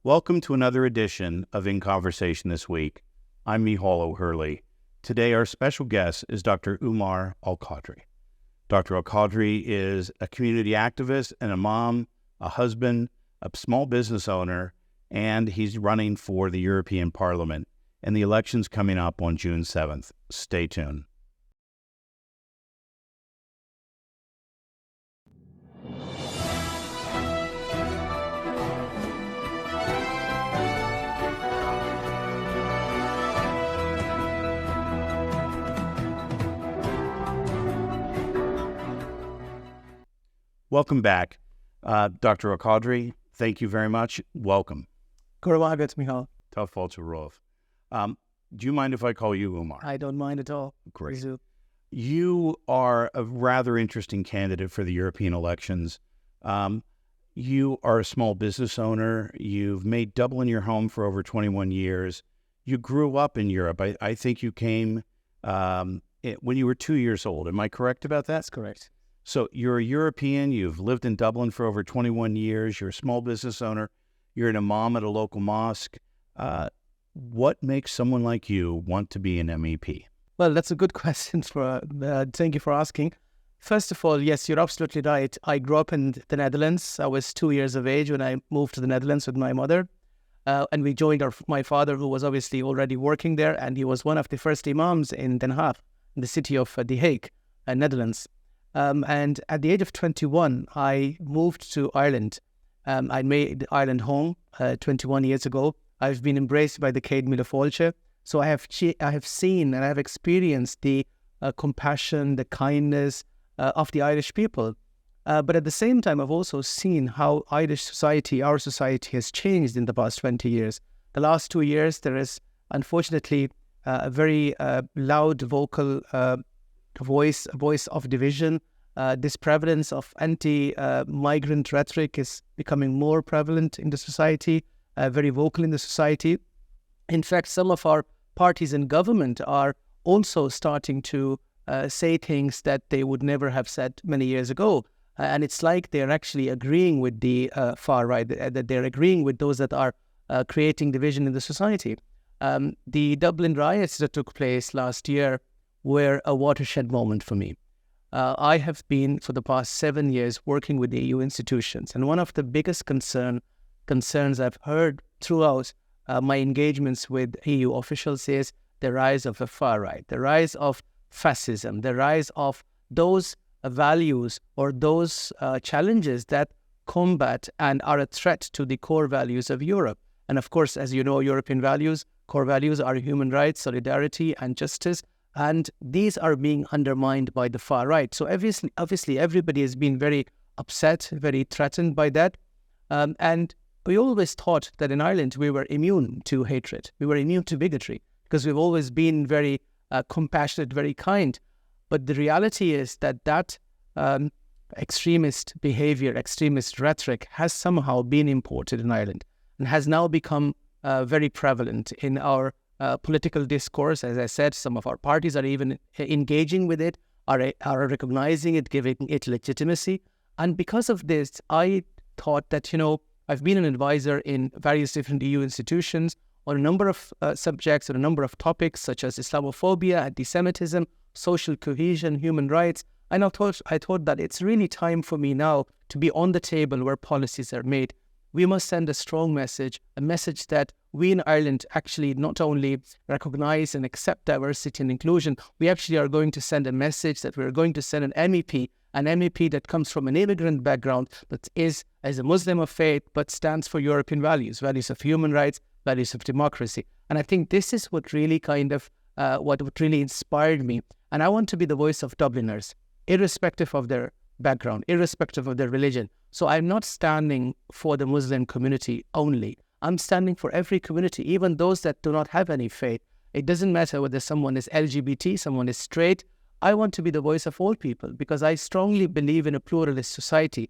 Welcome to another edition of In Conversation This Week. I'm Miceál O'Hurley. Today our special guest is Dr. Umar Al-Qadri. Dr. Al-Qadri is a community activist and a mom, a husband, a small business owner, and he's running for the European Parliament. And the election's coming up on June 7th. Stay tuned. Welcome back. Dr. Al-Qadri, thank you very much. Welcome. Kurwagat, Miceál. Tafadhal Rov. Do you mind if I call you Umar? I don't mind at all. Great. You are a rather interesting candidate for the European elections. You are a small business owner. You've made Dublin your home for over 21 years. You grew up in Europe. I think you came when you were 2 years old. Am I correct about that? That's correct. So you're a European. You've lived in Dublin for over 21 years. You're a small business owner. You're an imam at a local mosque. What makes someone like you want to be an MEP? Well, that's a good question. Thank you for asking. First of all, yes, you're absolutely right. I grew up in the Netherlands. I was 2 years of age when I moved to the Netherlands with my mother. And we joined my father, who was obviously already working there. And he was one of the first imams in Den Haag, in the city of The Hague, Netherlands. And at the age of 21, I moved to Ireland. I made Ireland home 21 years ago. I've been embraced by the Céad Míle Fáilte. So I have seen and I have experienced the compassion, the kindness of the Irish people. But at the same time, I've also seen how Irish society, our society, has changed in the past 20 years. The last 2 years, there is unfortunately a very loud vocal voice of division. This prevalence of anti-migrant rhetoric is becoming more prevalent in the society, very vocal in the society. In fact, some of our parties in government are also starting to say things that they would never have said many years ago. And it's like they're actually agreeing with the far right, that they're agreeing with those that are creating division in the society. The Dublin riots that took place last year were a watershed moment for me. I have been, for the past 7 years, working with the EU institutions. And one of the biggest concerns I've heard throughout my engagements with EU officials is the rise of the far right, the rise of fascism, the rise of those values or those challenges that combat and are a threat to the core values of Europe. And of course, as you know, European values, core values are human rights, solidarity, and justice. And these are being undermined by the far right. So obviously, everybody has been very upset, very threatened by that. And we always thought that in Ireland, we were immune to hatred. We were immune to bigotry because we've always been very compassionate, very kind. But the reality is that extremist behavior, extremist rhetoric has somehow been imported in Ireland and has now become very prevalent in our political discourse. As I said, some of our parties are even engaging with it, are recognizing it, giving it legitimacy. And because of this, I thought that, I've been an advisor in various different EU institutions on a number of subjects, on a number of topics such as Islamophobia, anti-Semitism, social cohesion, human rights. And I thought that it's really time for me now to be on the table where policies are made. We must send a strong message, a message that we in Ireland actually not only recognize and accept diversity and inclusion, we actually are going to send a message that we're going to send an MEP that comes from an immigrant background, that is as a Muslim of faith, but stands for European values, values of human rights, values of democracy. And I think this is what really what really inspired me. And I want to be the voice of Dubliners, irrespective of their background, irrespective of their religion. So I'm not standing for the Muslim community only. I'm standing for every community, even those that do not have any faith. It doesn't matter whether someone is LGBT, someone is straight. I want to be the voice of all people because I strongly believe in a pluralist society.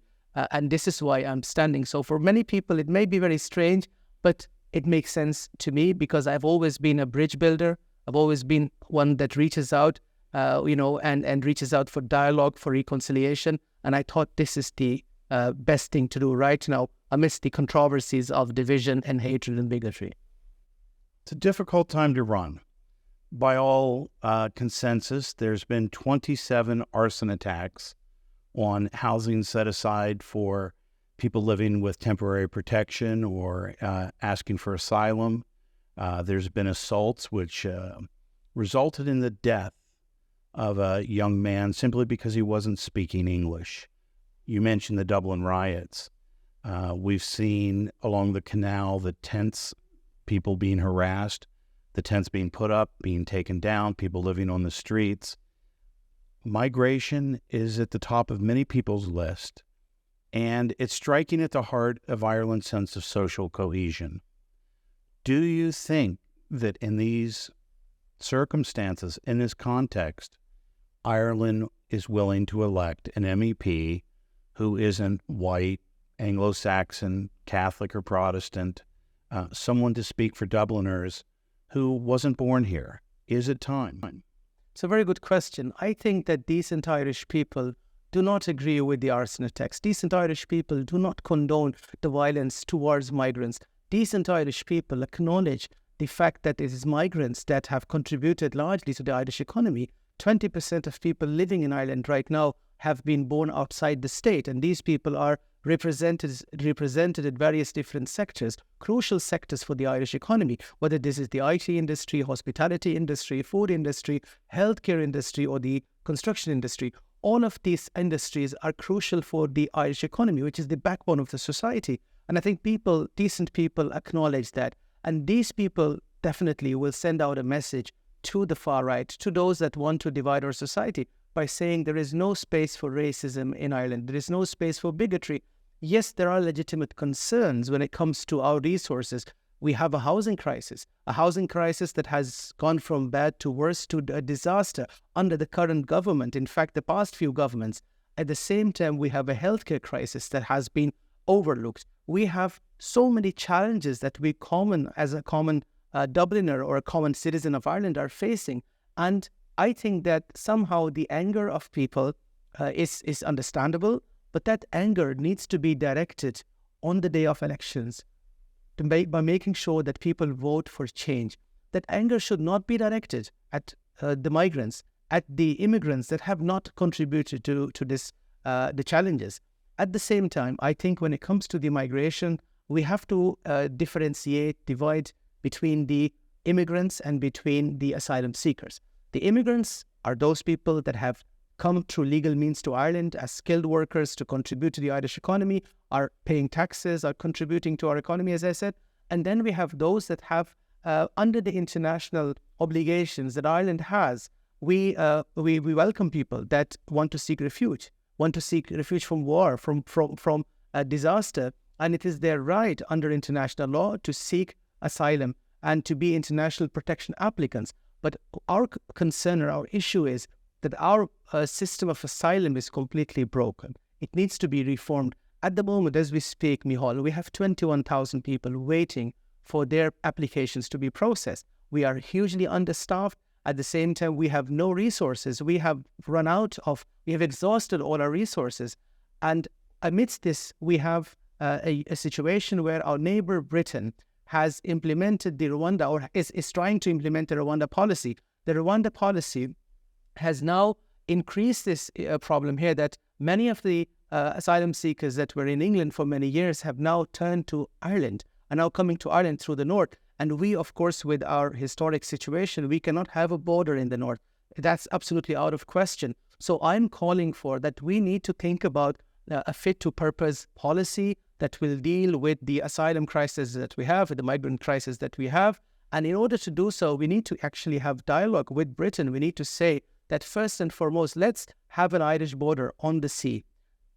And this is why I'm standing. So for many people, it may be very strange, but it makes sense to me because I've always been a bridge builder. I've always been one that reaches out, and reaches out for dialogue, for reconciliation. And I thought this is the best thing to do right now amidst the controversies of division and hatred and bigotry. It's a difficult time to run. By all consensus, there's been 27 arson attacks on housing set aside for people living with temporary protection or asking for asylum. There's been assaults which resulted in the death of a young man simply because he wasn't speaking English. You mentioned the Dublin riots. We've seen along the canal the tents, people being harassed, the tents being put up, being taken down, people living on the streets. Migration is at the top of many people's list, and it's striking at the heart of Ireland's sense of social cohesion. Do you think that in these circumstances, in this context, Ireland is willing to elect an MEP who isn't white, Anglo-Saxon, Catholic or Protestant, someone to speak for Dubliners who wasn't born here? Is it time? It's a very good question. I think that decent Irish people do not agree with the arson attacks. Decent Irish people do not condone the violence towards migrants. Decent Irish people acknowledge the fact that it is migrants that have contributed largely to the Irish economy. 20% of people living in Ireland right now have been born outside the state, and these people are represented in various different sectors, crucial sectors for the Irish economy, whether this is the IT industry, hospitality industry, food industry, healthcare industry, or the construction industry. All of these industries are crucial for the Irish economy, which is the backbone of the society. And I think decent people acknowledge that. And these people definitely will send out a message to the far right, to those that want to divide our society, by saying there is no space for racism in Ireland. There is no space for bigotry. Yes, there are legitimate concerns when it comes to our resources. We have a housing crisis that has gone from bad to worse to a disaster under the current government. In fact, the past few governments. At the same time, we have a healthcare crisis that has been overlooked. We have so many challenges that we as a common Dubliner or a common citizen of Ireland are facing. And I think that somehow the anger of people is understandable, but that anger needs to be directed on the day of elections by making sure that people vote for change. That anger should not be directed at the migrants, at the immigrants that have not contributed to this, the challenges. At the same time, I think when it comes to the migration, we have to divide between the immigrants and between the asylum seekers. The immigrants are those people that have come through legal means to Ireland as skilled workers to contribute to the Irish economy, are paying taxes, are contributing to our economy, as I said. And then we have those that have, under the international obligations that Ireland has, we welcome people that want to seek refuge from war, from a disaster. And it is their right under international law to seek asylum and to be international protection applicants. But our concern or our issue is that our system of asylum is completely broken. It needs to be reformed. At the moment, as we speak, Miceál, we have 21,000 people waiting for their applications to be processed. We are hugely understaffed. At the same time, we have no resources. We have exhausted all our resources. And amidst this, we have a situation where our neighbor Britain has implemented the Rwanda, or is trying to implement the Rwanda policy. The Rwanda policy has now increased this problem here, that many of the asylum seekers that were in England for many years have now turned to Ireland, are now coming to Ireland through the north. And we, of course, with our historic situation, we cannot have a border in the north. That's absolutely out of question. So I'm calling for that we need to think about a fit-to-purpose policy that will deal with the asylum crisis that we have, with the migrant crisis that we have. And in order to do so, we need to actually have dialogue with Britain. We need to say that first and foremost, let's have an Irish border on the sea.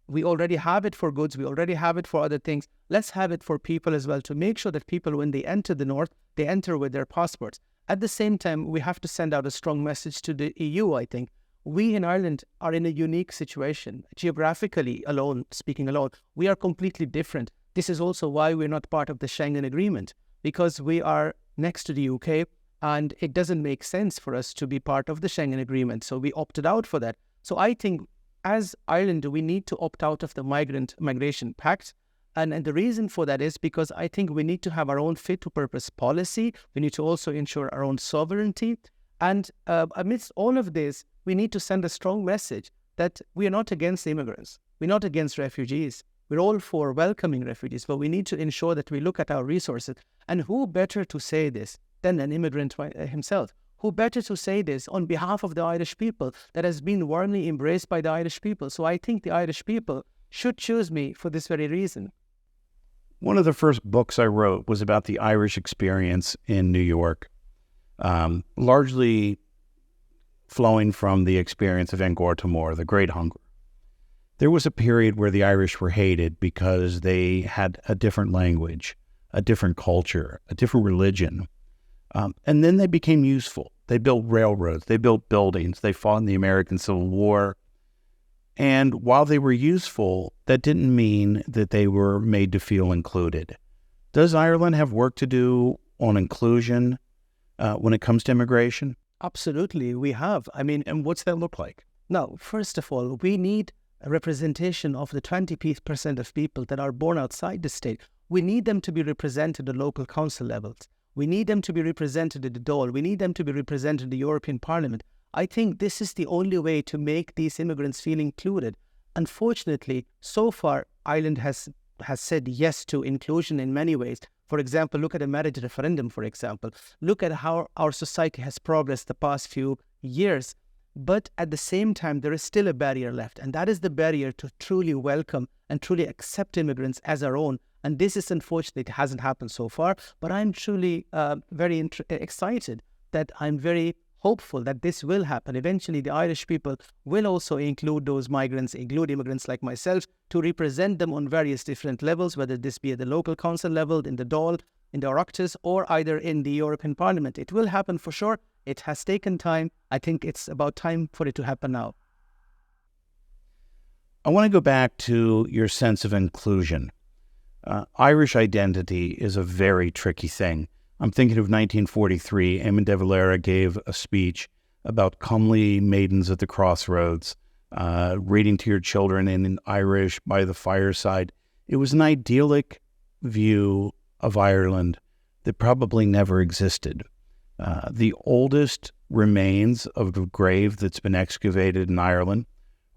We already have it for goods. We already have it for other things. Let's have it for people as well, to make sure that people, when they enter the north, they enter with their passports. At the same time, we have to send out a strong message to the EU, I think. We in Ireland are in a unique situation. Geographically speaking alone, we are completely different. This is also why we're not part of the Schengen Agreement, because we are next to the UK, and it doesn't make sense for us to be part of the Schengen Agreement. So we opted out for that. So I think as Ireland, we need to opt out of the Migration Pact. And the reason for that is because I think we need to have our own fit-to-purpose policy. We need to also ensure our own sovereignty. And amidst all of this, we need to send a strong message that we are not against immigrants. We're not against refugees. We're all for welcoming refugees, but we need to ensure that we look at our resources. And who better to say this than an immigrant himself? Who better to say this on behalf of the Irish people that has been warmly embraced by the Irish people? So I think the Irish people should choose me for this very reason. One of the first books I wrote was about the Irish experience in New York, largely flowing from the experience of Angkor Timor, the Great Hunger. There was a period where the Irish were hated because they had a different language, a different culture, a different religion. And then they became useful. They built railroads, they built buildings, they fought in the American Civil War. And while they were useful, that didn't mean that they were made to feel included. Does Ireland have work to do on inclusion when it comes to immigration? Absolutely, we have. And what's that look like? Now, first of all, we need a representation of the 20% of people that are born outside the state. We need them to be represented at local council levels. We need them to be represented at the Dáil. We need them to be represented in the European Parliament. I think this is the only way to make these immigrants feel included. Unfortunately, so far, Ireland has said yes to inclusion in many ways. For example, look at a marriage referendum, for example. Look at how our society has progressed the past few years. But at the same time, there is still a barrier left. And that is the barrier to truly welcome and truly accept immigrants as our own. And this is unfortunate. It hasn't happened so far. But I'm truly very excited that I'm very hopeful that this will happen. Eventually, the Irish people will also include those migrants, include immigrants like myself, to represent them on various different levels, whether this be at the local council level, in the Dáil, in the Oireachtas, or either in the European Parliament. It will happen for sure. It has taken time. I think it's about time for it to happen now. I want to go back to your sense of inclusion. Irish identity is a very tricky thing. I'm thinking of 1943. Eamon de Valera gave a speech about comely maidens at the crossroads, reading to your children in Irish by the fireside. It was an idyllic view of Ireland that probably never existed. The oldest remains of the grave that's been excavated in Ireland,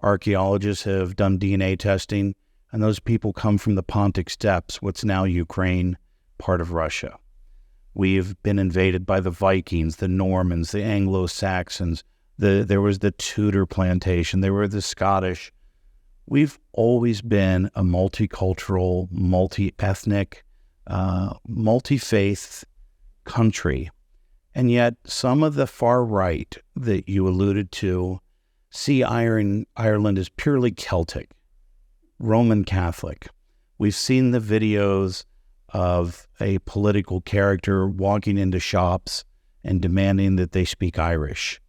archaeologists have done DNA testing, and those people come from the Pontic Steppes, what's now Ukraine, part of Russia. We've been invaded by the Vikings, the Normans, the Anglo-Saxons. There was the Tudor plantation. There were the Scottish. We've always been a multicultural, multi-ethnic, multi-faith country. And yet some of the far right that you alluded to see Ireland as purely Celtic, Roman Catholic. We've seen the videos of a political character walking into shops and demanding that they speak Irish.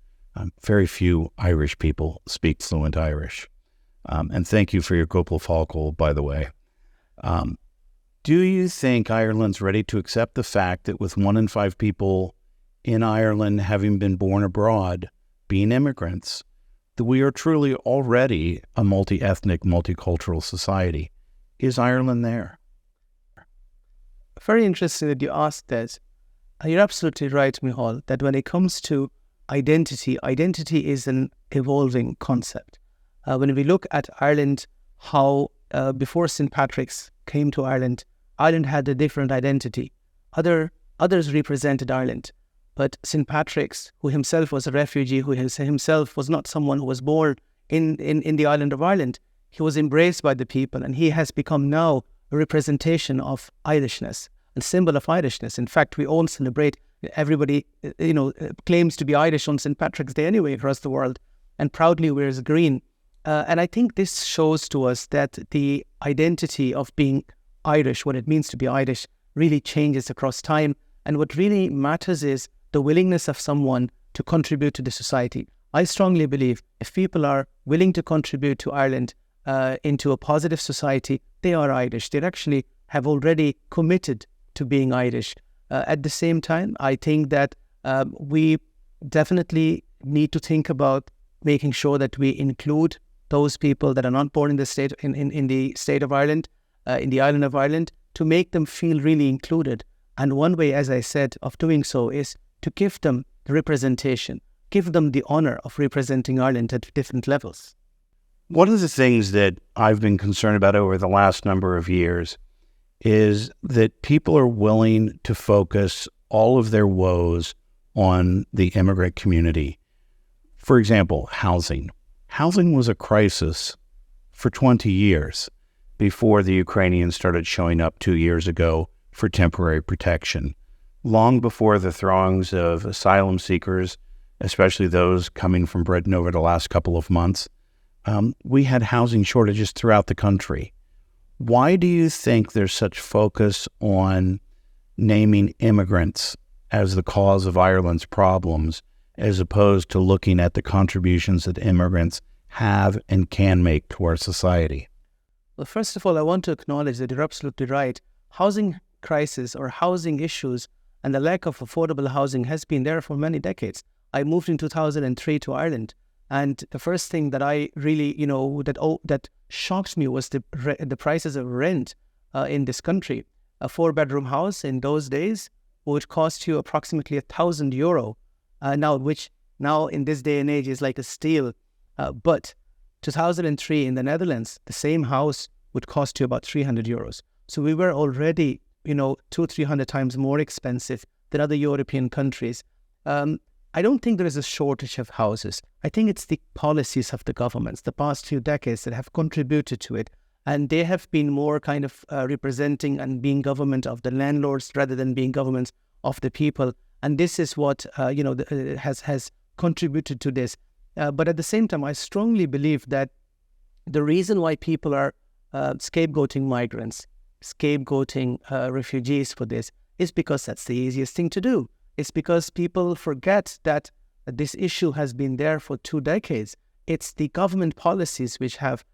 Very few Irish people speak fluent Irish. And thank you for your Gopal Falkle, by the way. Do you think Ireland's ready to accept the fact that with 1 in 5 people in Ireland having been born abroad, being immigrants, that we are truly already a multi-ethnic, multicultural society? Is Ireland there? Very interesting that you asked that. You're absolutely right, Miceál, that when it comes to identity is an evolving concept. When we look at Ireland, how before St. Patrick's came to Ireland, Ireland had a different identity. Others represented Ireland. But St. Patrick's, who himself was a refugee, who himself was not someone who was born in the island of Ireland, he was embraced by the people, and he has become now a representation of Irishness, a symbol of Irishness. In fact, we all celebrate, everybody claims to be Irish on St. Patrick's Day anyway across the world, and proudly wears green. And I think this shows to us that the identity of being Irish, what it means to be Irish, really changes across time. And what really matters is the willingness of someone to contribute to the society. I strongly believe if people are willing to contribute to Ireland into a positive society, they are Irish. They actually have already committed to being Irish. At the same time, I think that we definitely need to think about making sure that we include those people that are not born in the state in the state of Ireland, in the island of Ireland, to make them feel really included. And one way, as I said, of doing so is to give them the representation, give them the honor of representing Ireland at different levels. One of the things that I've been concerned about over the last number of years is that people are willing to focus all of their woes on the immigrant community. For example, housing. Housing was a crisis for 20 years before the Ukrainians started showing up 2 years ago for temporary protection. Long before the throngs of asylum seekers, especially those coming from Britain over the last couple of months, we had housing shortages throughout the country. Why do you think there's such focus on naming immigrants as the cause of Ireland's problems, as opposed to looking at the contributions that immigrants have and can make to our society? Well, first of all, I want to acknowledge that you're absolutely right. Housing crisis or housing issues and the lack of affordable housing has been there for many decades. I moved in 2003 to Ireland, and the first thing that I really, that shocked me was the prices of rent in this country. A 4-bedroom house in those days would cost you approximately €1,000 which now in this day and age is like a steal. But 2003 in the Netherlands, the same house would cost you about €300. So we were already, 200-300 times more expensive than other European countries. I don't think there is a shortage of houses. I think it's the policies of the governments the past few decades that have contributed to it. And they have been more kind of representing and being government of the landlords rather than being governments of the people. And this is what, has contributed to this. But at the same time, I strongly believe that the reason why people are scapegoating migrants, scapegoating refugees for this, is because that's the easiest thing to do. It's because people forget that this issue has been there for 2 decades. It's the government policies which have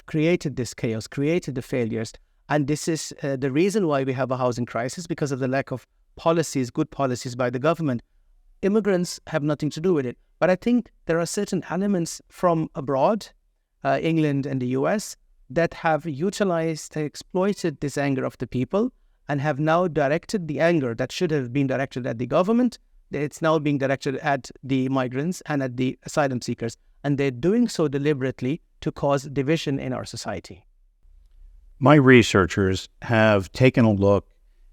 created this chaos, created the failures. And this is the reason why we have a housing crisis, because of the lack of policies, good policies by the government. Immigrants have nothing to do with it. But I think there are certain elements from abroad, England and the US, that have utilized and exploited this anger of the people and have now directed the anger that should have been directed at the government. It's now being directed at the migrants and at the asylum seekers. And they're doing so deliberately to cause division in our society. My researchers have taken a look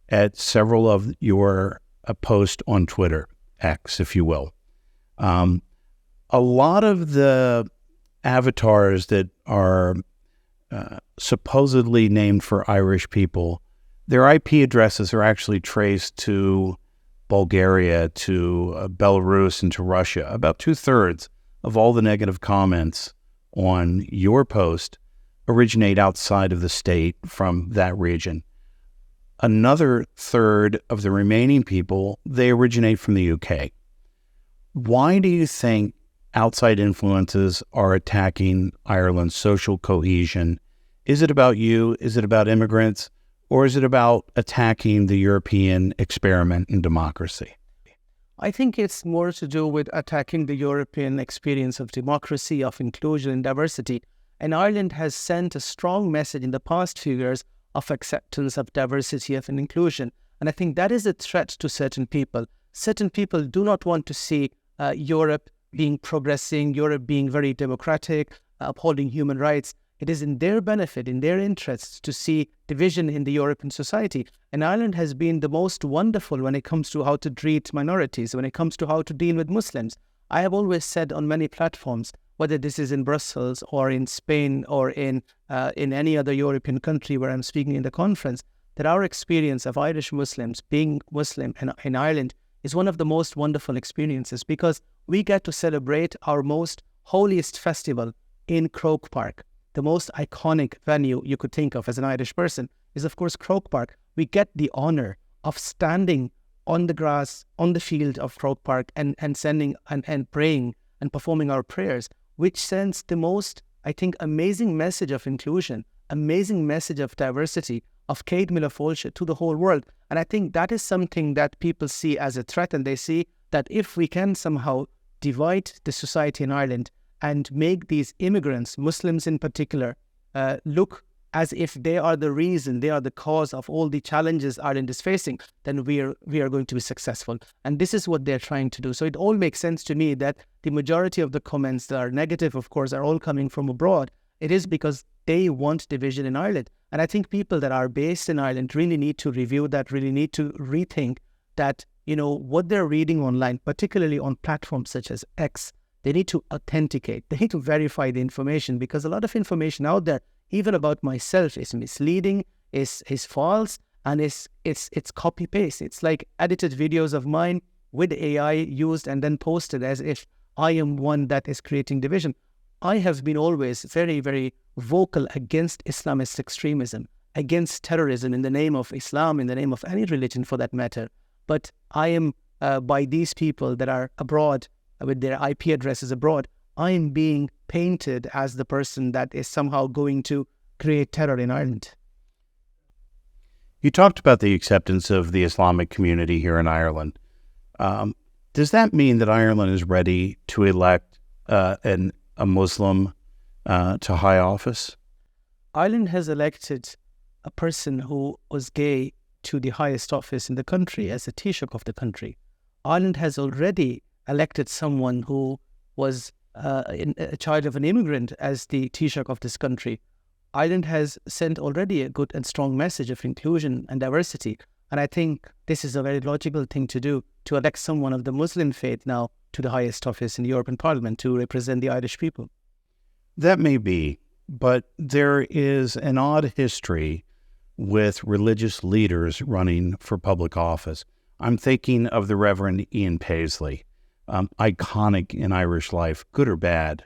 at several of your posts on Twitter, X, if you will. A lot of the avatars that are supposedly named for Irish people, their IP addresses are actually traced to Bulgaria, to Belarus, and to Russia. About 2/3 of all the negative comments on your post originate outside of the state from that region. Another third of the remaining people, they originate from the UK. Why do you think outside influences are attacking Ireland's social cohesion? Is it about you? Is it about immigrants? Or is it about attacking the European experiment in democracy? I think it's more to do with attacking the European experience of democracy, of inclusion and diversity. And Ireland has sent a strong message in the past few years of acceptance of diversity and inclusion. And I think that is a threat to certain people. Certain people do not want to see Europe being progressing, Europe being very democratic, upholding human rights. It is in their benefit, in their interests, to see division in the European society. And Ireland has been the most wonderful when it comes to how to treat minorities, when it comes to how to deal with Muslims. I have always said on many platforms, whether this is in Brussels or in Spain or in any other European country where I'm speaking in the conference, that our experience of Irish Muslims being Muslim in Ireland is one of the most wonderful experiences, because we get to celebrate our most holiest festival in Croke Park. The most iconic venue you could think of as an Irish person is, of course, Croke Park. We get the honor of standing on the grass, on the field of Croke Park and sending and praying and performing our prayers, which sends the most, I think, amazing message of inclusion, amazing message of diversity, of Céad Mille Fáilte to the whole world. And I think that is something that people see as a threat, and they see that if we can somehow divide the society in Ireland and make these immigrants, Muslims in particular, look as if they are the reason, they are the cause of all the challenges Ireland is facing, then we are going to be successful. And this is what they're trying to do. So it all makes sense to me that the majority of the comments that are negative, of course, are all coming from abroad. It is because they want division in Ireland. And I think people that are based in Ireland really need to review that, really need to rethink that, what they're reading online, particularly on platforms such as X, they need to authenticate, they need to verify the information, because a lot of information out there, even about myself, is misleading, is false, and it's copy-paste. It's like edited videos of mine with AI used and then posted as if I am one that is creating division. I have been always very, very vocal against Islamist extremism, against terrorism in the name of Islam, in the name of any religion for that matter. But I am, by these people that are abroad, with their IP addresses abroad, I am being painted as the person that is somehow going to create terror in Ireland. You talked about the acceptance of the Islamic community here in Ireland. Does that mean that Ireland is ready to elect a Muslim to high office? Ireland has elected a person who was gay to the highest office in the country as a Taoiseach of the country. Ireland has already elected someone who was a child of an immigrant as the Taoiseach of this country. Ireland has sent already a good and strong message of inclusion and diversity. And I think this is a very logical thing to do, to elect someone of the Muslim faith now to the highest office in the European Parliament to represent the Irish people. That may be, but there is an odd history with religious leaders running for public office. I'm thinking of the Reverend Ian Paisley, iconic in Irish life, good or bad,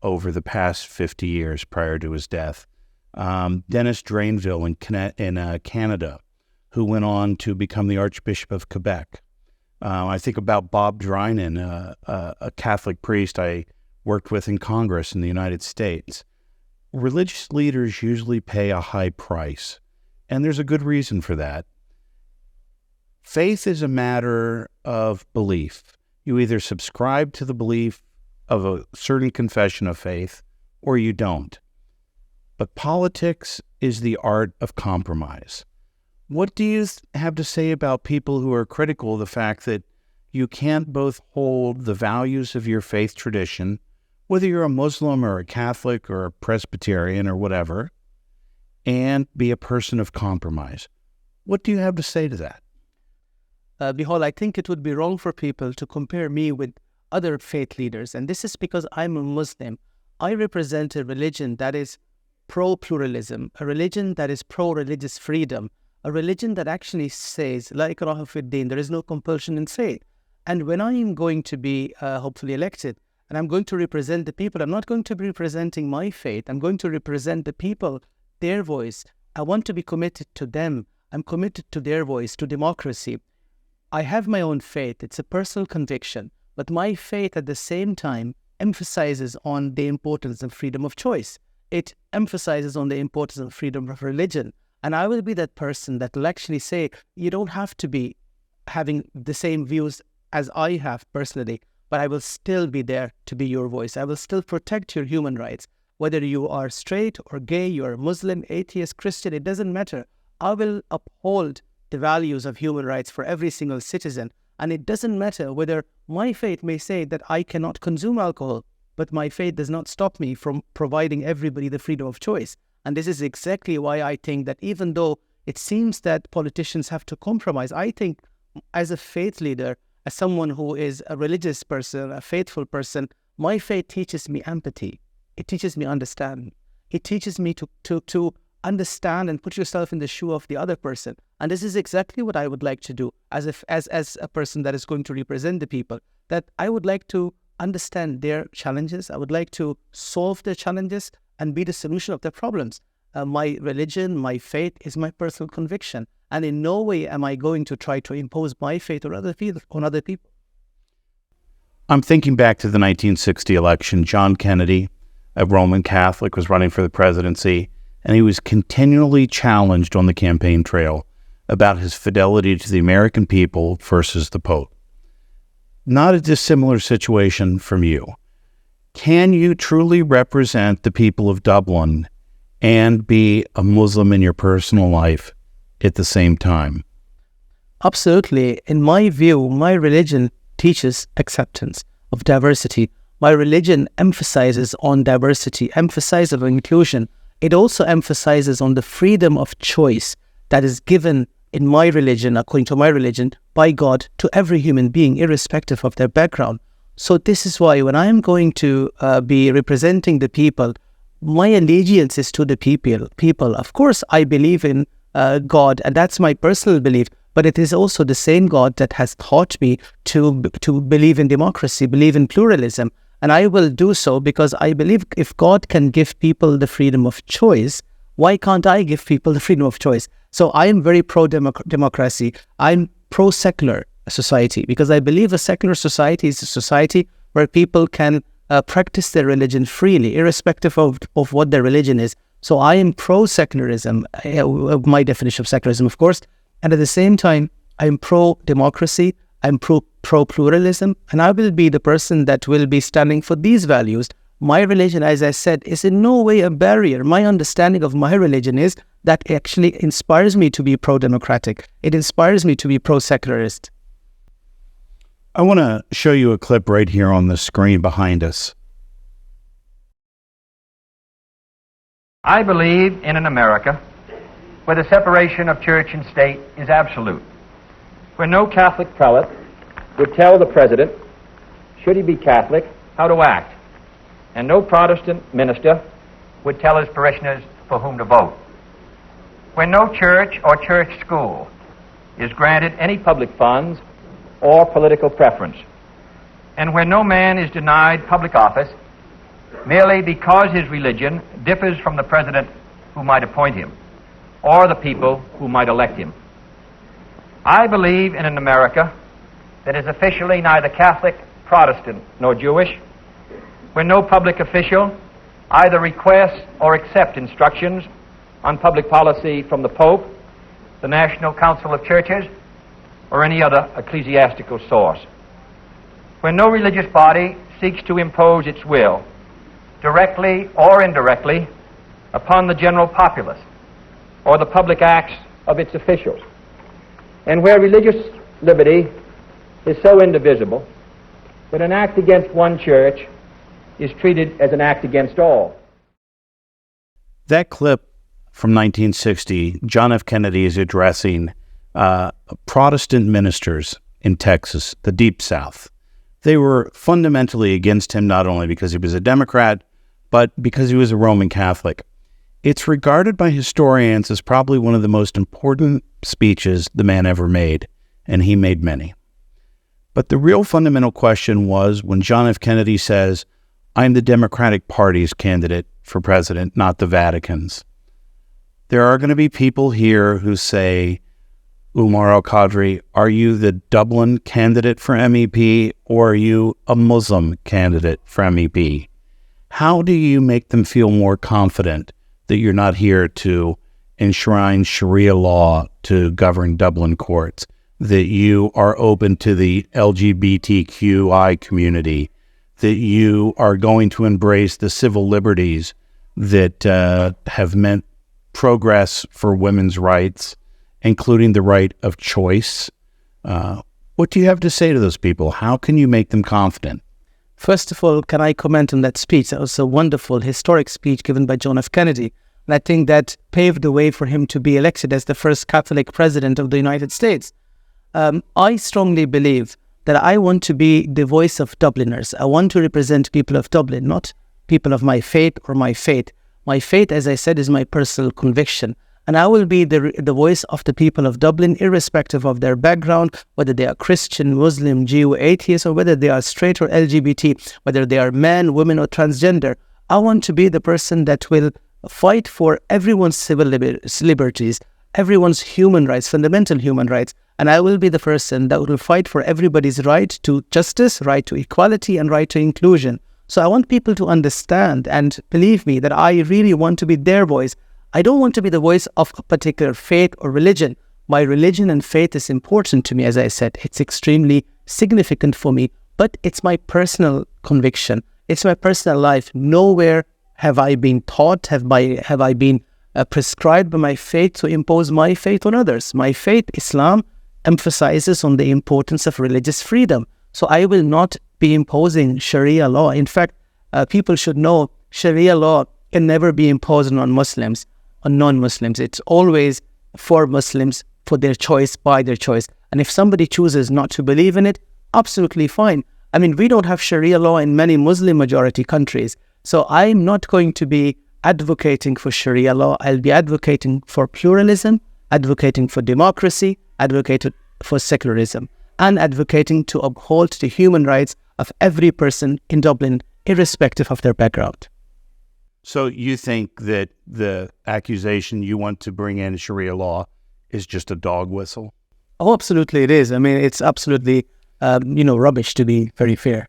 over the past 50 years prior to his death. Dennis Drainville in Canada, who went on to become the Archbishop of Quebec. I think about Bob Drinan, a Catholic priest I worked with in Congress in the United States. Religious leaders usually pay a high price, and there's a good reason for that. Faith is a matter of belief. You either subscribe to the belief of a certain confession of faith or you don't. But politics is the art of compromise. What do you have to say about people who are critical of the fact that you can't both hold the values of your faith tradition, whether you're a Muslim or a Catholic or a Presbyterian or whatever, and be a person of compromise? What do you have to say to that? Miceál, I think it would be wrong for people to compare me with other faith leaders. And this is because I'm a Muslim. I represent a religion that is pro-pluralism, a religion that is pro-religious freedom, a religion that actually says, La ikraha fi ddin, there is no compulsion in faith. And when I am going to be hopefully elected, and I'm going to represent the people, I'm not going to be representing my faith. I'm going to represent the people, their voice. I want to be committed to them. I'm committed to their voice, to democracy. I have my own faith. It's a personal conviction. But my faith at the same time emphasizes on the importance of freedom of choice. It emphasizes on the importance of freedom of religion. And I will be that person that will actually say, you don't have to be having the same views as I have personally, but I will still be there to be your voice. I will still protect your human rights. Whether you are straight or gay, you are Muslim, atheist, Christian, it doesn't matter. I will uphold the values of human rights for every single citizen. And it doesn't matter whether my faith may say that I cannot consume alcohol, but my faith does not stop me from providing everybody the freedom of choice. And this is exactly why I think that even though it seems that politicians have to compromise, I think as a faith leader, as someone who is a religious person, a faithful person, my faith teaches me empathy. It teaches me understanding. It teaches me to understand and put yourself in the shoe of the other person. And this is exactly what I would like to do as a person that is going to represent the people, that I would like to understand their challenges. I would like to solve their challenges and be the solution of their problems. My religion, my faith is my personal conviction. And in no way am I going to try to impose my faith on other people. I'm thinking back to the 1960 election. John Kennedy, a Roman Catholic, was running for the presidency, and he was continually challenged on the campaign trail about his fidelity to the American people versus the Pope. Not a dissimilar situation from you. Can you truly represent the people of Dublin and be a Muslim in your personal life at the same time? Absolutely. In my view, my religion teaches acceptance of diversity. My religion emphasizes on diversity, emphasizes on inclusion. It also emphasizes on the freedom of choice that is given in my religion, according to my religion, by God to every human being, irrespective of their background. So this is why when I am going to be representing the people, my allegiance is to the people. Of course, I believe in God, and that's my personal belief. But it is also the same God that has taught me to believe in democracy, believe in pluralism. And I will do so because I believe if God can give people the freedom of choice, why can't I give people the freedom of choice? So I am very pro-democracy. I'm pro-secular society because I believe a secular society is a society where people can practice their religion freely, irrespective of what their religion is. So I am pro-secularism, my definition of secularism, of course. And at the same time, I'm pro-democracy, I'm pro-pluralism, and I will be the person that will be standing for these values. My religion, as I said, is in no way a barrier. My understanding of my religion is that it actually inspires me to be pro-democratic. It inspires me to be pro-secularist. I want to show you a clip right here on the screen behind us. I believe in an America where the separation of church and state is absolute, where no Catholic prelate would tell the president, should he be Catholic, how to act, and no Protestant minister would tell his parishioners for whom to vote, where no church or church school is granted any public funds or political preference, and where no man is denied public office merely because his religion differs from the president who might appoint him or the people who might elect him. I believe in an America that is officially neither Catholic, Protestant, nor Jewish, where no public official either requests or accepts instructions on public policy from the Pope, the National Council of Churches, or any other ecclesiastical source, where no religious body seeks to impose its will, directly or indirectly, upon the general populace or the public acts of its officials, and where religious liberty is so indivisible that an act against one church is treated as an act against all. That clip from 1960, John F. Kennedy is addressing Protestant ministers in Texas, the Deep South. They were fundamentally against him not only because he was a Democrat, but because he was a Roman Catholic. It's regarded by historians as probably one of the most important speeches the man ever made, and he made many. But the real fundamental question was when John F. Kennedy says, I'm the Democratic Party's candidate for president, not the Vatican's. There are going to be people here who say, Umar Al-Qadri, are you the Dublin candidate for MEP or are you a Muslim candidate for MEP? How do you make them feel more confident that you're not here to enshrine Sharia law to govern Dublin courts, that you are open to the LGBTQI community, that you are going to embrace the civil liberties that have meant progress for women's rights, including the right of choice? What do you have to say to those people? How can you make them confident? First of all, can I comment on that speech? That was a wonderful, historic speech given by John F. Kennedy. And I think that paved the way for him to be elected as the first Catholic president of the United States. I strongly believe that I want to be the voice of Dubliners. I want to represent people of Dublin, not people of my faith or my faith. My faith, as I said, is my personal conviction. And I will be the voice of the people of Dublin, irrespective of their background, whether they are Christian, Muslim, Jew, atheist, or whether they are straight or LGBT, whether they are man, woman, or transgender. I want to be the person that will fight for everyone's civil liberties, everyone's human rights, fundamental human rights. And I will be the person that will fight for everybody's right to justice, right to equality, and right to inclusion. So I want people to understand and believe me that I really want to be their voice. I don't want to be the voice of a particular faith or religion. My religion and faith is important to me, as I said. It's extremely significant for me, but it's my personal conviction. It's my personal life. Nowhere have I been taught, have I been prescribed by my faith to impose my faith on others. My faith, Islam, emphasizes on the importance of religious freedom. So I will not be imposing Sharia law. In fact, people should know Sharia law can never be imposed on Muslims, on non-Muslims. It's always for Muslims, for their choice, by their choice. And if somebody chooses not to believe in it, absolutely fine. I mean, we don't have Sharia law in many Muslim majority countries. So I'm not going to be advocating for Sharia law. I'll be advocating for pluralism, advocating for democracy, advocating for secularism, and advocating to uphold the human rights of every person in Dublin, irrespective of their background. So you think that the accusation you want to bring in Sharia law is just a dog whistle? Oh, absolutely it is. I mean, it's absolutely, rubbish, to be very fair.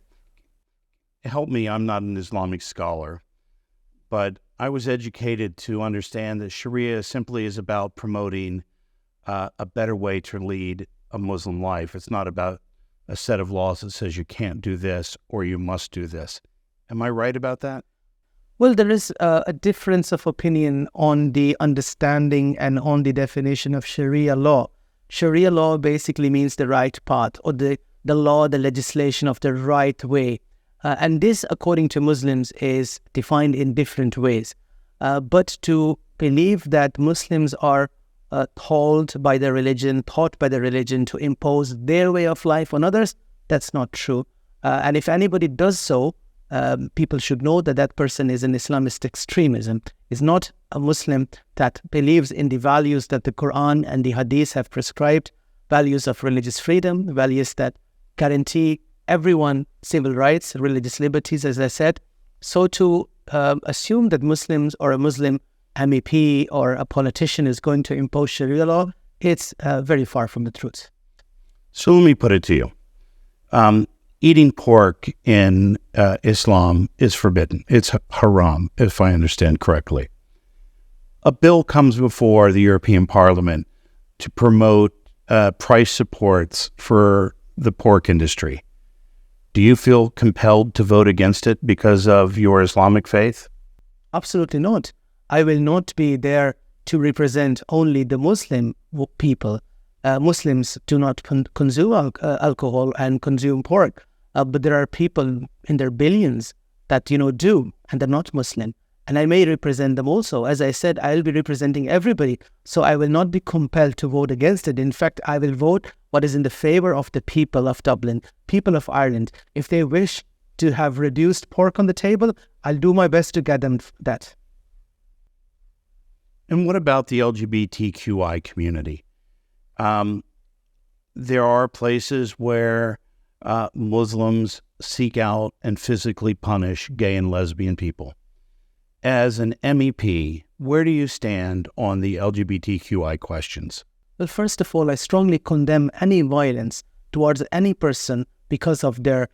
Help me, I'm not an Islamic scholar, but I was educated to understand that Sharia simply is about promoting a better way to lead a Muslim life. It's not about a set of laws that says you can't do this or you must do this. Am I right about that? Well, there is a difference of opinion on the understanding and on the definition of Sharia law. Sharia law basically means the right path, or the law, the legislation of the right way. And this, according to Muslims, is defined in different ways. But to believe that Muslims are taught by their religion to impose their way of life on others, that's not true. And if anybody does so, people should know that that person is an Islamist extremism, is not a Muslim that believes in the values that the Quran and the Hadith have prescribed, values of religious freedom, values that guarantee everyone civil rights, religious liberties, as I said. So to assume that Muslims or a Muslim MEP or a politician is going to impose Sharia law, it's very far from the truth. So let me put it to you. Eating pork in Islam is forbidden. It's haram, if I understand correctly. A bill comes before the European Parliament to promote price supports for the pork industry. Do you feel compelled to vote against it because of your Islamic faith? Absolutely not. I will not be there to represent only the Muslim people. Muslims do not consume alcohol and consume pork, but there are people in their billions that do, and they're not Muslim. And I may represent them also. As I said, I'll be representing everybody, so I will not be compelled to vote against it. In fact, I will vote what is in the favor of the people of Dublin, people of Ireland. If they wish to have reduced pork on the table, I'll do my best to get them that. And what about the LGBTQI community? There are places where Muslims seek out and physically punish gay and lesbian people. As an MEP, where do you stand on the LGBTQI questions? Well, first of all, I strongly condemn any violence towards any person because of their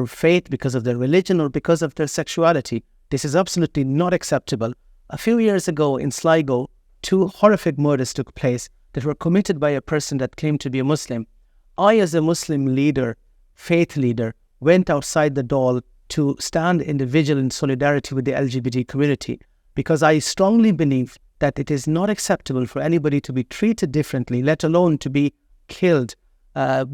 faith, because of their religion, or because of their sexuality. This is absolutely not acceptable. A few years ago in Sligo, 2 horrific murders took place that were committed by a person that claimed to be a Muslim. I, as a Muslim leader, faith leader, went outside the Dáil to stand in the vigil in solidarity with the LGBT community, because I strongly believe that it is not acceptable for anybody to be treated differently, let alone to be killed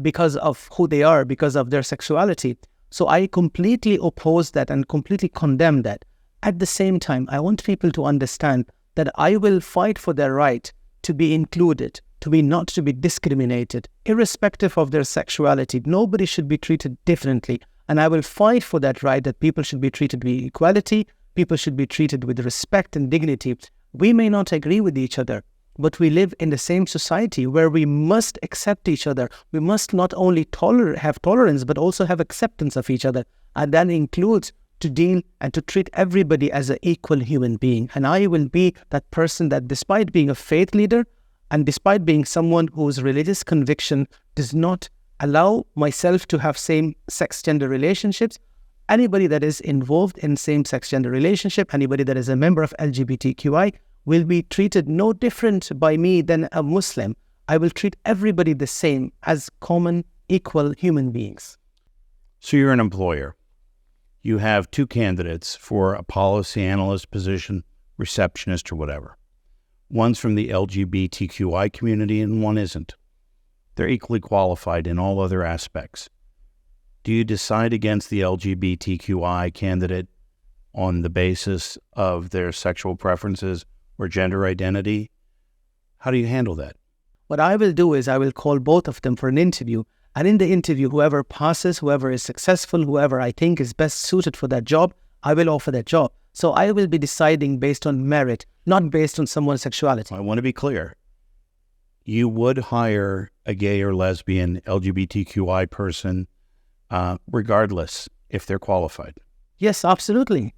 because of who they are, because of their sexuality. So I completely oppose that and completely condemn that. At the same time, I want people to understand that I will fight for their right to be included, not to be discriminated, irrespective of their sexuality. Nobody should be treated differently. And I will fight for that right, that people should be treated with equality, people should be treated with respect and dignity. We may not agree with each other, but we live in the same society where we must accept each other. We must not only have tolerance, but also have acceptance of each other. And that includes to deal and to treat everybody as an equal human being. And I will be that person that, despite being a faith leader and despite being someone whose religious conviction does not allow myself to have same-sex gender relationships, anybody that is involved in same-sex gender relationship, anybody that is a member of LGBTQI will be treated no different by me than a Muslim. I will treat everybody the same as common, equal human beings. So you're an employer. You have two candidates for a policy analyst position, receptionist or whatever. One's from the LGBTQI community and one isn't. They're equally qualified in all other aspects. Do you decide against the LGBTQI candidate on the basis of their sexual preferences or gender identity? How do you handle that? What I will do is I will call both of them for an interview. And in the interview, whoever passes, whoever is successful, whoever I think is best suited for that job, I will offer that job. So I will be deciding based on merit, not based on someone's sexuality. I want to be clear. You would hire a gay or lesbian LGBTQI person regardless if they're qualified. Yes, absolutely.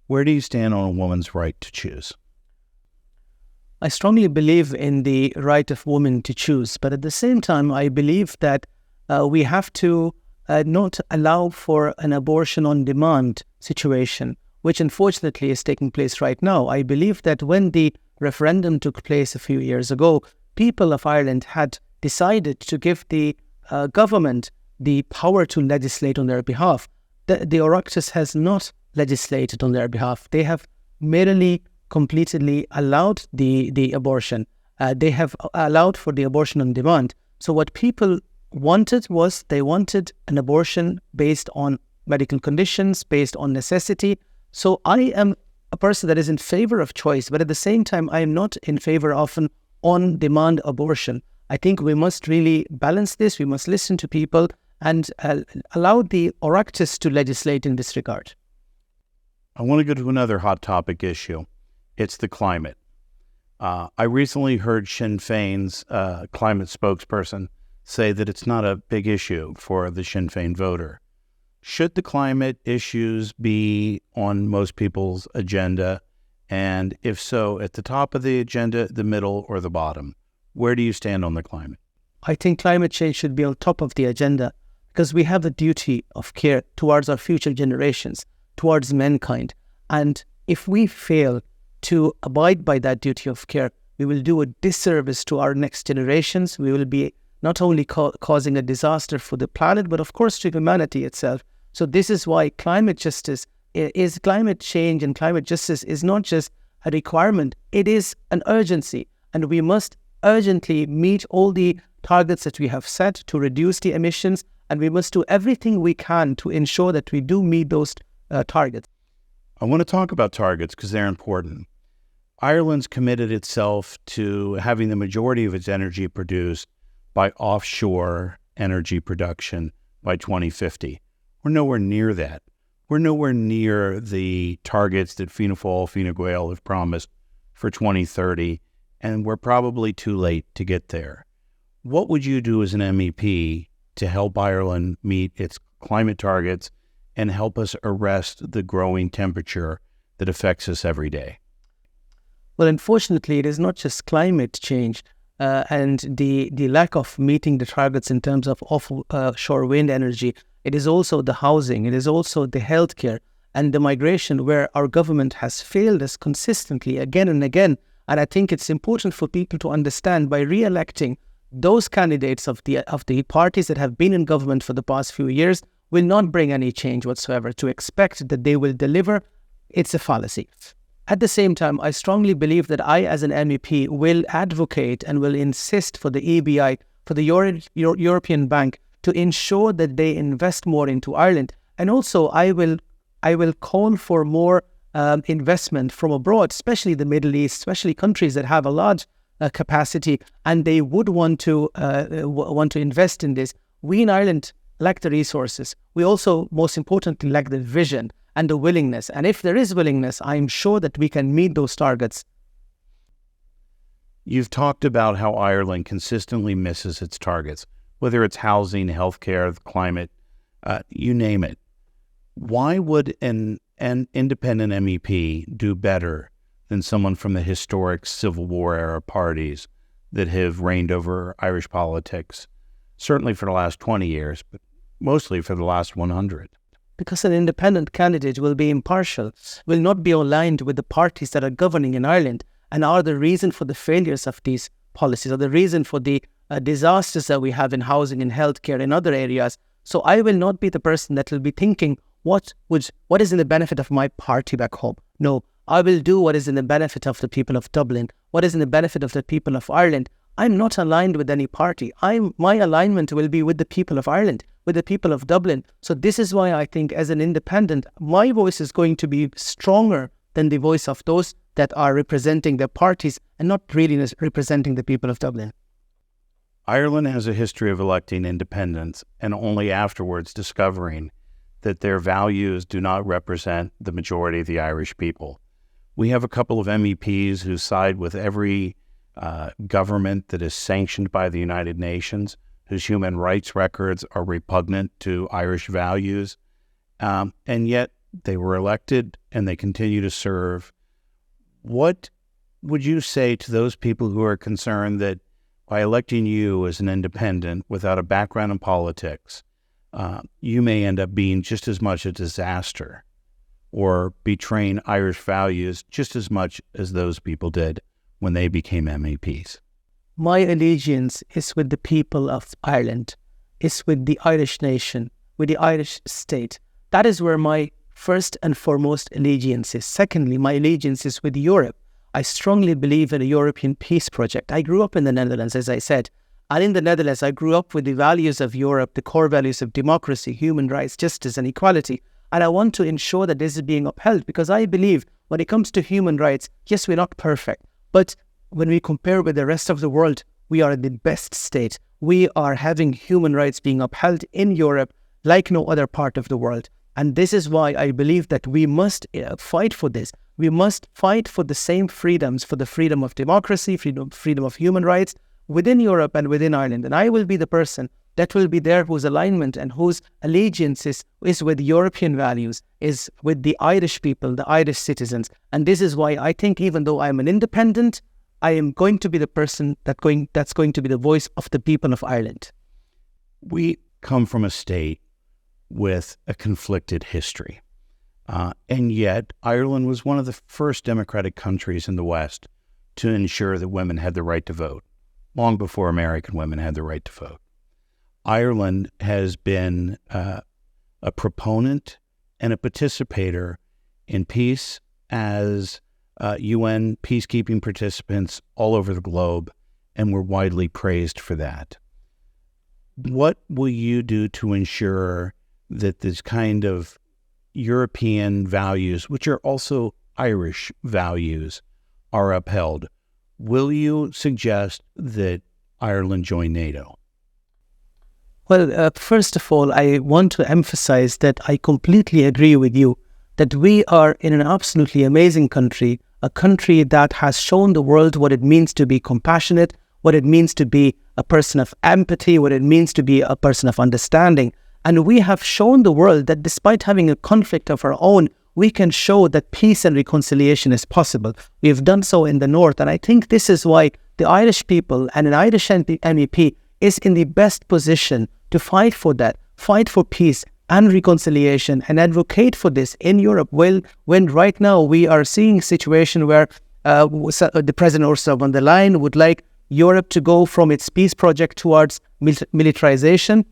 Where do you stand on a woman's right to choose? I strongly believe in the right of women to choose, but at the same time, I believe that we have to not allow for an abortion on demand situation, which unfortunately is taking place right now. I believe that when the referendum took place a few years ago, people of Ireland had decided to give the government the power to legislate on their behalf. The Oireachtas has not legislated on their behalf. They have merely completely allowed the abortion. They have allowed for the abortion on demand. So what people wanted was they wanted an abortion based on medical conditions, based on necessity. So I am a person that is in favor of choice, but at the same time, I am not in favor of an on-demand abortion. I think we must really balance this. We must listen to people and allow the Oireachtas to legislate in this regard. I want to go to another hot topic issue. It's the climate. I recently heard Sinn Féin's climate spokesperson say that it's not a big issue for the Sinn Féin voter. Should the climate issues be on most people's agenda? And if so, at the top of the agenda, the middle, or the bottom? Where do you stand on the climate? I think climate change should be on top of the agenda because we have a duty of care towards our future generations, towards mankind. And if we fail to abide by that duty of care, we will do a disservice to our next generations. We will be not only causing a disaster for the planet, but of course to humanity itself. So this is why climate justice is climate change, and climate justice is not just a requirement, it is an urgency. And we must urgently meet all the targets that we have set to reduce the emissions, and we must do everything we can to ensure that we do meet those targets. I want to talk about targets because they're important. Ireland's committed itself to having the majority of its energy produced by offshore energy production by 2050. We're nowhere near that. We're nowhere near the targets that Fianna Fáil, Fine Gael have promised for 2030, and we're probably too late to get there. What would you do as an MEP to help Ireland meet its climate targets and help us arrest the growing temperature that affects us every day? Well, unfortunately, it is not just climate change and the lack of meeting the targets in terms of offshore wind energy. It is also the housing, it is also the healthcare and the migration, where our government has failed us consistently again and again. And I think it's important for people to understand, by re-electing those candidates of the parties that have been in government for the past few years will not bring any change whatsoever. To expect that they will deliver, it's a fallacy. At the same time, I strongly believe that I, as an MEP, will advocate and will insist for the EBI, for the European Bank, to ensure that they invest more into Ireland. And also, I will call for more investment from abroad, especially the Middle East, especially countries that have a large capacity, and they would want to invest in this. We in Ireland lack the resources. We also, most importantly, lack the vision and the willingness. And if there is willingness, I'm sure that we can meet those targets. You've talked about how Ireland consistently misses its targets, whether it's housing, healthcare, climate, you name it. Why would an independent MEP do better than someone from the historic Civil War era parties that have reigned over Irish politics, certainly for the last 20 years, but mostly for the last 100? Because an independent candidate will be impartial, will not be aligned with the parties that are governing in Ireland and are the reason for the failures of these policies, or the reason for the disasters that we have in housing and healthcare and other areas. So I will not be the person that will be thinking what is in the benefit of my party back home. No, I will do what is in the benefit of the people of Dublin, what is in the benefit of the people of Ireland. I'm not aligned with any party. My alignment will be with the people of Ireland, with the people of Dublin. So this is why I think as an independent, my voice is going to be stronger than the voice of those that are representing their parties and not really representing the people of Dublin. Ireland has a history of electing independents and only afterwards discovering that their values do not represent the majority of the Irish people. We have a couple of MEPs who side with every government that is sanctioned by the United Nations, whose human rights records are repugnant to Irish values, and yet they were elected and they continue to serve. What would you say to those people who are concerned that by electing you as an independent without a background in politics, you may end up being just as much a disaster or betraying Irish values just as much as those people did when they became MEPs? My allegiance is with the people of Ireland, is with the Irish nation, with the Irish state. That is where my first and foremost allegiance is. Secondly, my allegiance is with Europe. I strongly believe in a European peace project. I grew up in the Netherlands, as I said. And in the Netherlands, I grew up with the values of Europe, the core values of democracy, human rights, justice, and equality. And I want to ensure that this is being upheld because I believe when it comes to human rights, yes, we're not perfect. But when we compare with the rest of the world, we are in the best state. We are having human rights being upheld in Europe like no other part of the world. And this is why I believe that we must fight for this. We must fight for the same freedoms, for the freedom of democracy, freedom of human rights within Europe and within Ireland. And I will be the person that will be there whose alignment and whose allegiance is with European values, is with the Irish people, the Irish citizens. And this is why I think even though I'm an independent, I am going to be the person that's going to be the voice of the people of Ireland. We come from a state with a conflicted history. And yet, Ireland was one of the first democratic countries in the West to ensure that women had the right to vote, long before American women had the right to vote. Ireland has been a proponent and a participator in peace as UN peacekeeping participants all over the globe, and we're widely praised for that. What will you do to ensure that this kind of European values, which are also Irish values, are upheld? Will you suggest that Ireland join NATO? Well, first of all, I want to emphasize that I completely agree with you that we are in an absolutely amazing country, a country that has shown the world what it means to be compassionate, what it means to be a person of empathy, what it means to be a person of understanding. And we have shown the world that despite having a conflict of our own, we can show that peace and reconciliation is possible. We have done so in the North. And I think this is why the Irish people and an Irish MEP is in the best position to fight for that, fight for peace and reconciliation and advocate for this in Europe. Well, when right now we are seeing a situation where the President Ursula von der Leyen would like Europe to go from its peace project towards militarization,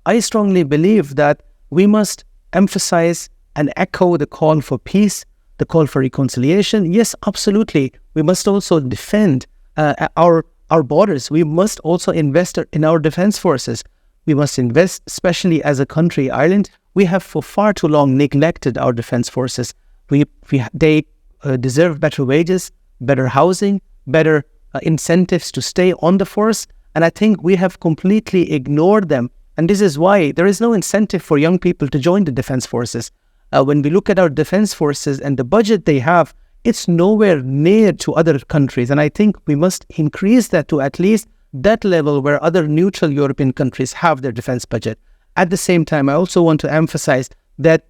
I strongly believe that we must emphasize and echo the call for peace, the call for reconciliation. Yes, absolutely. We must also defend our borders. We must also invest in our defense forces. We must invest, especially as a country, Ireland. We have for far too long neglected our defense forces. They deserve better wages, better housing, better incentives to stay on the force. And I think we have completely ignored them. And this is why there is no incentive for young people to join the defense forces. When we look at our defense forces and the budget they have, it's nowhere near to other countries. And I think we must increase that to at least that level where other neutral European countries have their defense budget. At the same time, I also want to emphasize that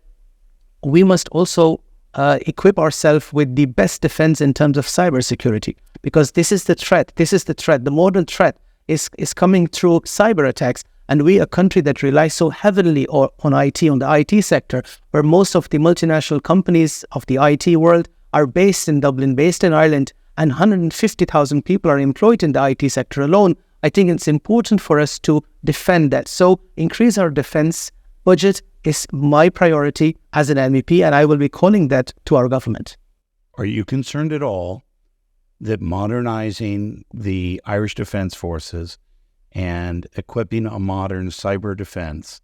we must also equip ourselves with the best defense in terms of cybersecurity, because this is the threat. The modern threat is coming through cyber attacks. And we, a country that relies so heavily on IT, on the IT sector, where most of the multinational companies of the IT world are based in Dublin, based in Ireland, and 150,000 people are employed in the IT sector alone, I think it's important for us to defend that. So increase our defense budget, is my priority as an MEP, and I will be calling that to our government. Are you concerned at all that modernizing the Irish Defence Forces and equipping a modern cyber defense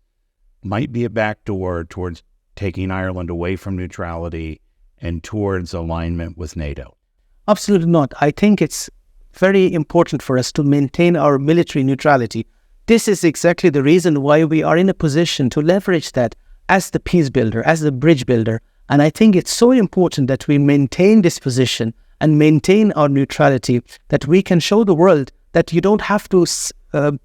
might be a backdoor towards taking Ireland away from neutrality and towards alignment with NATO? Absolutely not. I think it's very important for us to maintain our military neutrality. This is exactly the reason why we are in a position to leverage that as the peace builder, as the bridge builder. And I think it's so important that we maintain this position and maintain our neutrality, that we can show the world that you don't have to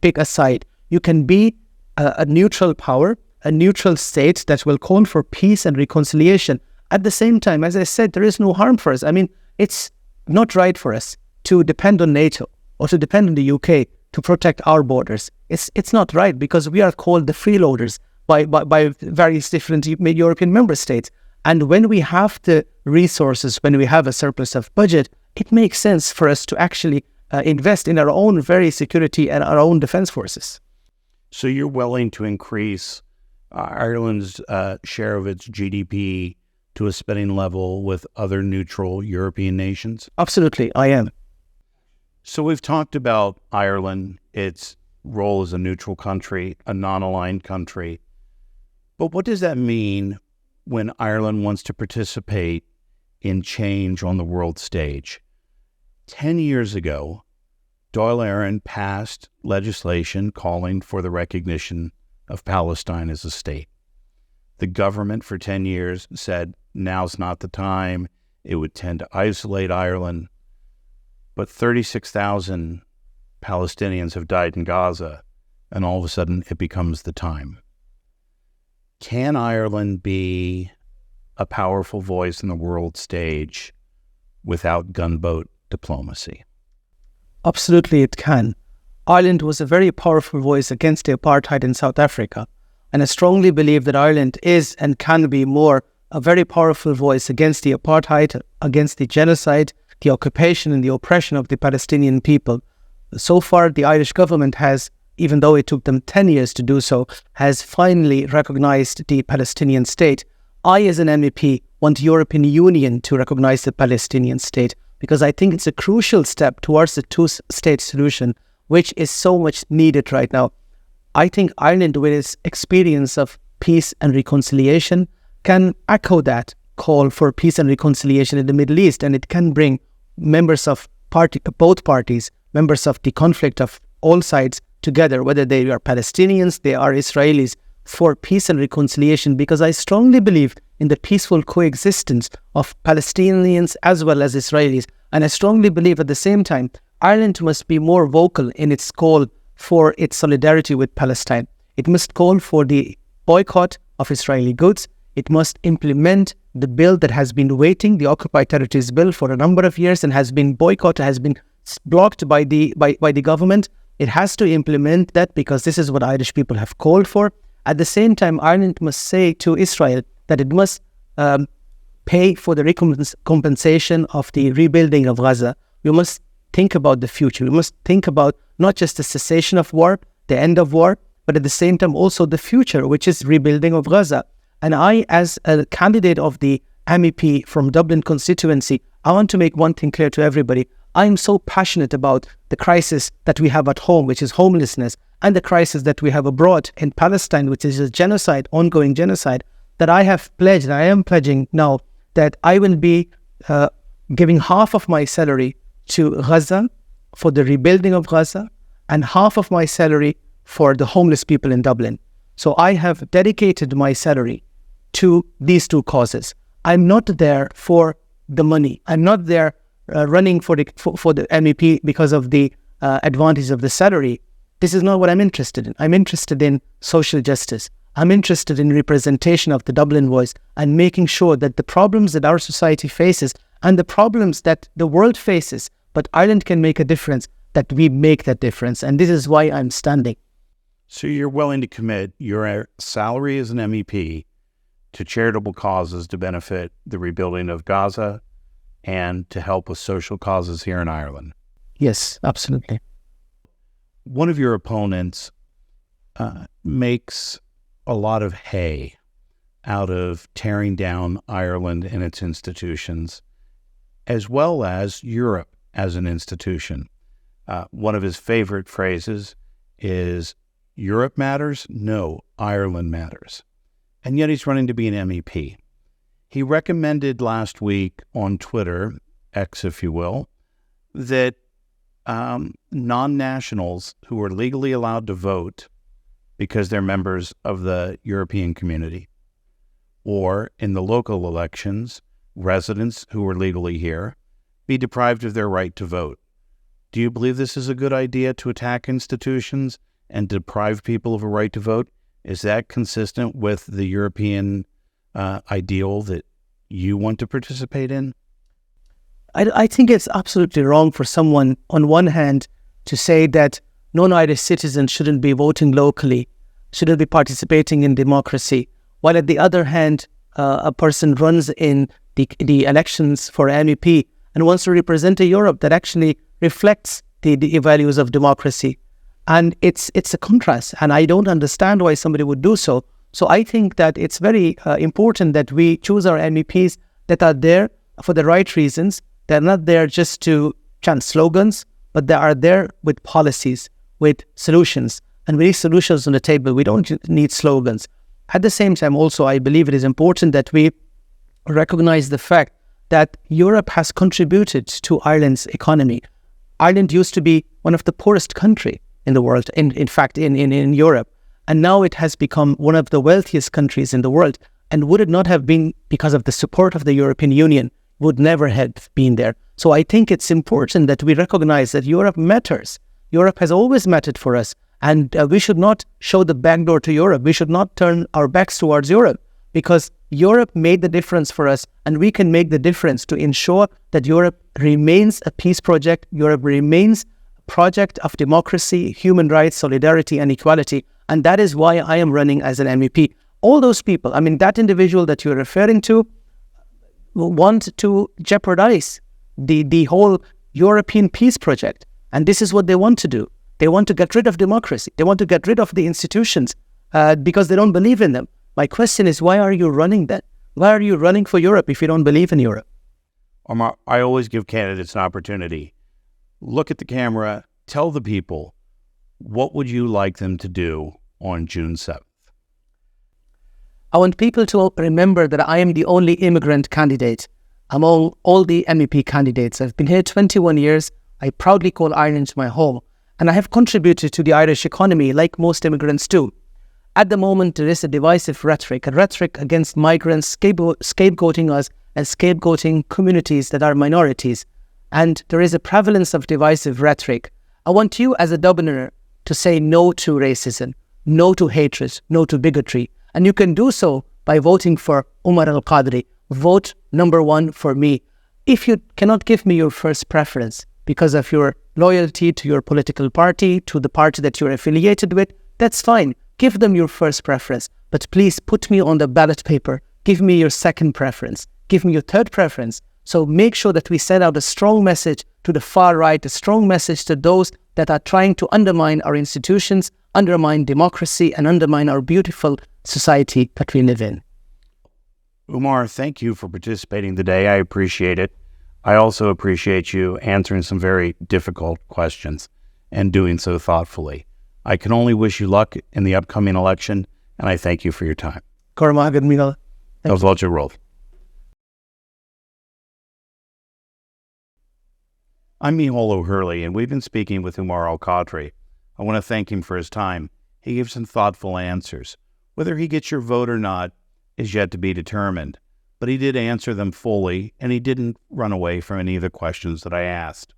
pick a side. You can be a neutral power, a neutral state that will call for peace and reconciliation. At the same time, as I said, there is no harm for us. I mean, it's not right for us to depend on NATO or to depend on the UK to protect our borders. It's not right, because we are called the freeloaders by various different European member states. And when we have the resources, when we have a surplus of budget, it makes sense for us to actually invest in our own very security and our own defense forces. So you're willing to increase Ireland's share of its GDP to a spending level with other neutral European nations? Absolutely, I am. So we've talked about Ireland, its role as a neutral country, a non-aligned country. But what does that mean when Ireland wants to participate in change on the world stage? 10 years ago, Dáil Éireann passed legislation calling for the recognition of Palestine as a state. The government for 10 years said now's not the time. It would tend to isolate Ireland. But 36,000 Palestinians have died in Gaza, and all of a sudden it becomes the time. Can Ireland be a powerful voice in the world stage without gunboat diplomacy? Absolutely, it can. Ireland was a very powerful voice against the apartheid in South Africa. And I strongly believe that Ireland is and can be more a very powerful voice against the apartheid, against the genocide, the occupation and the oppression of the Palestinian people. So far, the Irish government has, even though it took them 10 years to do so, has finally recognized the Palestinian state. I, as an MEP, want the European Union to recognize the Palestinian state, because I think it's a crucial step towards the two-state solution, which is so much needed right now. I think Ireland, with its experience of peace and reconciliation, can echo that call for peace and reconciliation in the Middle East, and it can bring members of both parties, members of the conflict of all sides together, whether they are Palestinians, they are Israelis, for peace and reconciliation, because I strongly believe in the peaceful coexistence of Palestinians as well as Israelis. And I strongly believe at the same time, Ireland must be more vocal in its call for its solidarity with Palestine. It must call for the boycott of Israeli goods. It must implement the bill that has been waiting, the Occupied Territories Bill, for a number of years and has been boycotted, has been blocked by the government. It has to implement that, because this is what Irish people have called for. At the same time, Ireland must say to Israel that it must pay for the compensation of the rebuilding of Gaza. We must think about the future. We must think about not just the cessation of war, the end of war, but at the same time also the future, which is rebuilding of Gaza. And I, as a candidate of the MEP from Dublin constituency, I want to make one thing clear to everybody. I'm so passionate about the crisis that we have at home, which is homelessness, and the crisis that we have abroad in Palestine, which is a genocide, ongoing genocide, that I have pledged, and I am pledging now, that I will be giving half of my salary to Gaza for the rebuilding of Gaza, and half of my salary for the homeless people in Dublin. So I have dedicated my salary to these two causes. I'm not there for the money. I'm not there running for the MEP because of the advantage of the salary. This is not what I'm interested in. I'm interested in social justice. I'm interested in representation of the Dublin voice and making sure that the problems that our society faces and the problems that the world faces, but Ireland can make a difference, that we make that difference. And this is why I'm standing. So you're willing to commit your salary as an MEP to charitable causes to benefit the rebuilding of Gaza and to help with social causes here in Ireland? Yes, absolutely. One of your opponents makes a lot of hay out of tearing down Ireland and its institutions, as well as Europe as an institution. One of his favorite phrases is, Europe matters? No, Ireland matters. And yet he's running to be an MEP. He recommended last week on Twitter, X if you will, that non-nationals who are legally allowed to vote because they're members of the European community, or in the local elections, residents who are legally here, be deprived of their right to vote. Do you believe this is a good idea to attack institutions and deprive people of a right to vote? Is that consistent with the European ideal that you want to participate in? I think it's absolutely wrong for someone, on one hand, to say that non-Irish citizens shouldn't be voting locally, shouldn't be participating in democracy, while at the other hand, a person runs in the elections for MEP and wants to represent a Europe that actually reflects the values of democracy. And it's a contrast, and I don't understand why somebody would do so. So I think that it's very important that we choose our MEPs that are there for the right reasons. They're not there just to chant slogans, but they are there with policies, with solutions. And we need solutions on the table. We don't need slogans. At the same time, also, I believe it is important that we recognize the fact that Europe has contributed to Ireland's economy. Ireland used to be one of the poorest countries in the world, in fact, in Europe. And now it has become one of the wealthiest countries in the world. And would it not have been because of the support of the European Union, would never have been there. So I think it's important that we recognize that Europe matters. Europe has always mattered for us. And we should not show the back door to Europe. We should not turn our backs towards Europe, because Europe made the difference for us, and we can make the difference to ensure that Europe remains a peace project. Europe remains a project of democracy, human rights, solidarity, and equality. And that is why I am running as an MEP. All those people, that individual that you're referring to, want to jeopardize the whole European peace project. And this is what they want to do. They want to get rid of democracy. They want to get rid of the institutions because they don't believe in them. My question is, why are you running then? Why are you running for Europe if you don't believe in Europe? Umar, I always give candidates an opportunity. Look at the camera, tell the people, what would you like them to do on June 7th? I want people to remember that I am the only immigrant candidate among all the MEP candidates. I've been here 21 years. I proudly call Ireland my home. And I have contributed to the Irish economy like most immigrants do. At the moment, there is a divisive rhetoric, a rhetoric against migrants, scapegoating us and scapegoating communities that are minorities. And there is a prevalence of divisive rhetoric. I want you as a Dubliner to say no to racism, no to hatred, no to bigotry. And you can do so by voting for Umar Al-Qadri. Vote number 1 for me. If you cannot give me your first preference because of your loyalty to your political party, to the party that you're affiliated with, that's fine. Give them your first preference. But please put me on the ballot paper. Give me your second preference. Give me your third preference. So make sure that we send out a strong message to the far right, a strong message to those that are trying to undermine our institutions, undermine democracy, and undermine our beautiful society that we live in. Umar, thank you for participating today. I appreciate it. I also appreciate you answering some very difficult questions and doing so thoughtfully. I can only wish you luck in the upcoming election, and I thank you for your time. Cormac and Miceál. That was Lodge Roll. I'm Miceál O'Hurley, and we've been speaking with Umar Al-Qadri. I want to thank him for his time. He gives some thoughtful answers. Whether he gets your vote or not is yet to be determined, but he did answer them fully, and he didn't run away from any of the questions that I asked.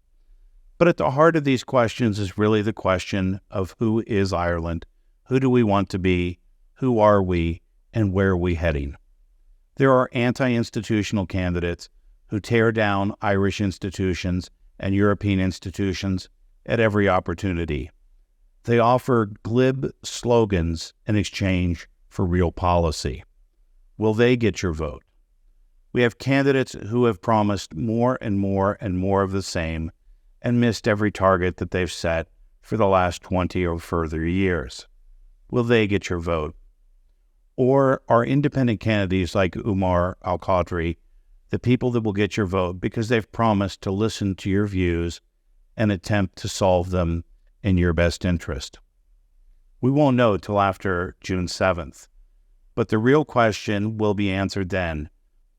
But at the heart of these questions is really the question of who is Ireland, who do we want to be, who are we, and where are we heading? There are anti-institutional candidates who tear down Irish institutions and European institutions at every opportunity. They offer glib slogans in exchange for real policy. Will they get your vote? We have candidates who have promised more and more and more of the same and missed every target that they've set for the last 20 or further years. Will they get your vote? Or are independent candidates like Umar Al-Qadri the people that will get your vote because they've promised to listen to your views and attempt to solve them in your best interest? We won't know till after June 7th, but the real question will be answered then.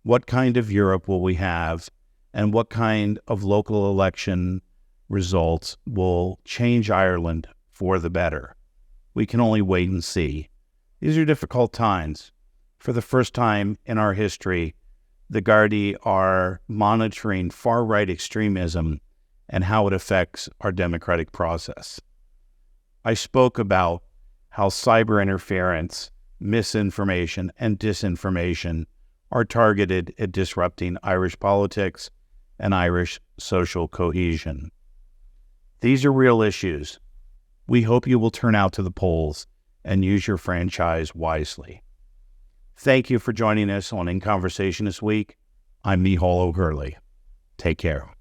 What kind of Europe will we have, and what kind of local election results will change Ireland for the better? We can only wait and see. These are difficult times. For the first time in our history, the Gardaí are monitoring far-right extremism and how it affects our democratic process. I spoke about how cyber interference, misinformation, and disinformation are targeted at disrupting Irish politics and Irish social cohesion. These are real issues. We hope you will turn out to the polls and use your franchise wisely. Thank you for joining us on In Conversation this week. I'm Miceál Al-Qadri. Take care.